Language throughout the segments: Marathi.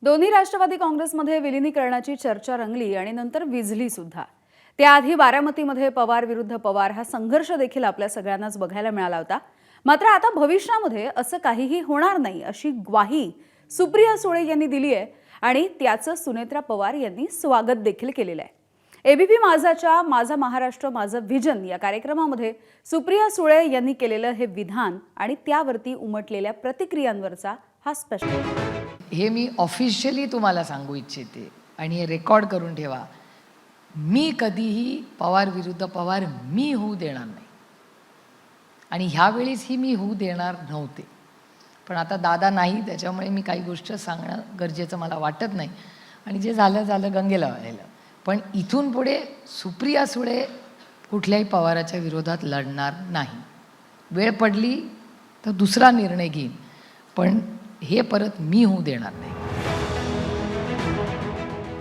दोन्ही राष्ट्रवादी काँग्रेसमध्ये विलिनीकरणाची चर्चा रंगली आणि नंतर विझली सुद्धा। त्याआधी बारामतीमध्ये पवार विरुद्ध पवार हा संघर्ष देखील आपल्या सगळ्यांनाच बघायला मिळाला होता। मात्र आता भविष्यामध्ये असं काहीही होणार नाही अशी ग्वाही सुप्रिया सुळे यांनी दिली आहे आणि त्याचं सुनेत्रा पवार यांनी स्वागत देखील केलेलं आहे। एबीपी माझाच्या माझा महाराष्ट्र माझं व्हिजन या कार्यक्रमामध्ये सुप्रिया सुळे यांनी केलेलं हे विधान आणि त्यावरती उमटलेल्या प्रतिक्रियांवरचा हा स्पेशल। हे मी ऑफिशियली तुम्हाला सांगू इच्छिते आणि हे रेकॉर्ड करून ठेवा। मी कधीही पवार विरुद्ध पवार मी होऊ देणार नाही आणि ह्यावेळेस ही मी होऊ देणार नव्हते, पण आता दादा नाही त्याच्यामुळे मी काही गोष्ट सांगणं गरजेचं मला वाटत नाही आणि जे झालं झालं गंगेला वाहिलं। पण इथून पुढे सुप्रिया सुळे कुठल्याही पवाराच्या विरोधात लढणार नाही। वेळ पडली तर दुसरा निर्णय घेईन, पण हे परत मी होऊ देणार नाही।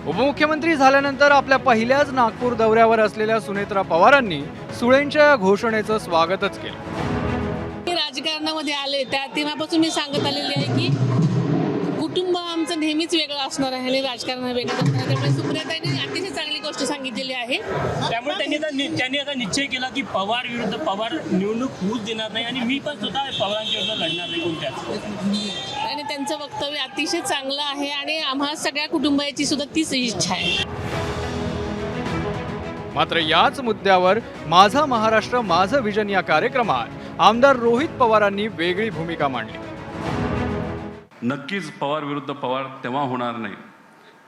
उपमुख्यमंत्री झाल्यानंतर आपल्या पहिल्याच नागपूर दौऱ्यावर असलेल्या सुनेत्रा पवारांनी सुळेंच्या या घोषणेचं स्वागतच केलं। राजकारणामध्ये आले त्या तेव्हापासून मी सांगत आलेली आहे की कुटुंब आमचं नेहमीच वेगळं असणार आहे आणि राजकारण वेगळं असणार आहे। त्यामुळे सुप्रियाताईंनी अतिशय चांगली गोष्ट सांगितलेली आहे। त्यामुळे त्यांनी आता निश्चय केला की पवार विरुद्ध पवार निवडणूक होऊच देणार नाही आणि मी पण स्वतः पवारांच्या विरुद्ध लढणार नाही कोणत्याच। आणि त्यांचं वक्तव्य अतिशय चांगलं आहे आणि आम्हा सगळ्या कुटुंबाची सुद्धा तीच इच्छा आहे। मात्र याच मुद्द्यावर माझा महाराष्ट्र माझं व्हिजन या कार्यक्रमात आमदार रोहित पवारांनी वेगळी भूमिका मांडली। नक्कीच पवार विरुद्ध पवार तेव्हा होणार नाही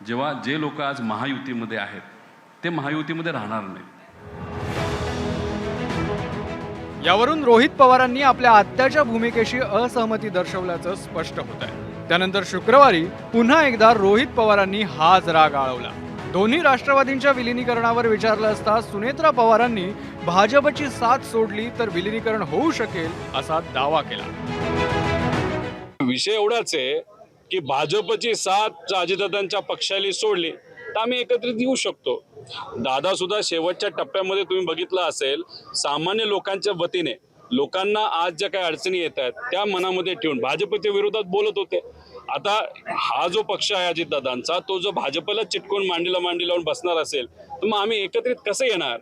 जेव्हा जे लोक आज महायुतीमध्ये आहेत ते महायुतीमध्ये राहणार नाही। यावरून रोहित पवारांनी आपल्या आत्याच्या भूमिकेशी असहमती दर्शवल्याचं स्पष्ट होत आहे। त्यानंतर शुक्रवारी पुन्हा एकदा रोहित पवारांनी हाच राग आळवला। दोन्ही राष्ट्रवादींच्या विलिनीकरणावर विचारलं असता सुनेत्रा पवारांनी भाजपची साथ सोडली तर विलिनीकरण होऊ शकेल असा दावा केला। विषय एवढाच आहे की भाजपची साथ अजितदादांच्या पक्षाला सोडली तर आम्ही एकत्रित येऊ शकतो। दादा सुद्धा शेवटच्या टप्प्यामध्ये तुम्ही बघितलं असेल, सामान्य लोकांच्या वतीने लोकांना आज ज्या काही अडचणी येत आहेत त्या मनामध्ये ठेवून भाजपच्या विरोधात बोलत होते। आता हा जो पक्ष आहे अजितदादांचा तो जो भाजपला चिटकून मांडी लावून बसणार असेल तर मग आम्ही एकत्रित कसं येणार।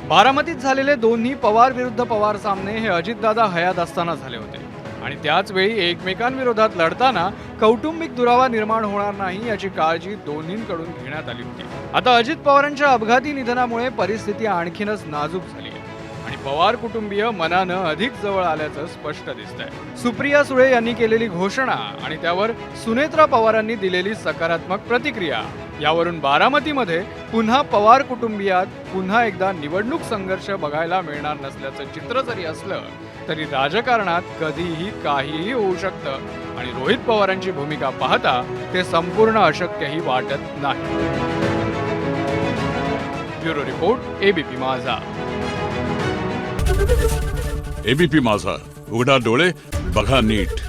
बारामतीत झालेले दोन्ही पवार विरुद्ध पवार सामने हे अजितदादा हयात असताना झाले होते आणि त्याच वेळी एकमेकांविरोधात लढताना कौटुंबिक दुरावा निर्माण होणार नाही याची काळजी दोन्हींकडून घेण्यात आली होती। आता अजित पवारांच्या अपघाती निधनामुळे परिस्थिती आणखीनच नाजूक झाली आहे आणि पवार कुटुंबीय मनानं अधिक जवळ आल्याचं स्पष्ट दिसतंय। सुप्रिया सुळे यांनी केलेली घोषणा आणि त्यावर सुनेत्रा पवारांनी दिलेली सकारात्मक प्रतिक्रिया यावरून बारामतीमध्ये पुन्हा पवार कुटुंबियात पुन्हा एकदा निवडणूक संघर्ष बघायला मिळणार नसल्याचं चित्र जरी असलं तरी राजकारणात कधीही काहीही होऊ शकतं आणि रोहित पवारांची भूमिका पाहता ते संपूर्ण अशक्यही वाटत नाही। ब्युरो रिपोर्ट एबीपी माझा। एबीपी माझा, उघडा डोळे बघा नीट।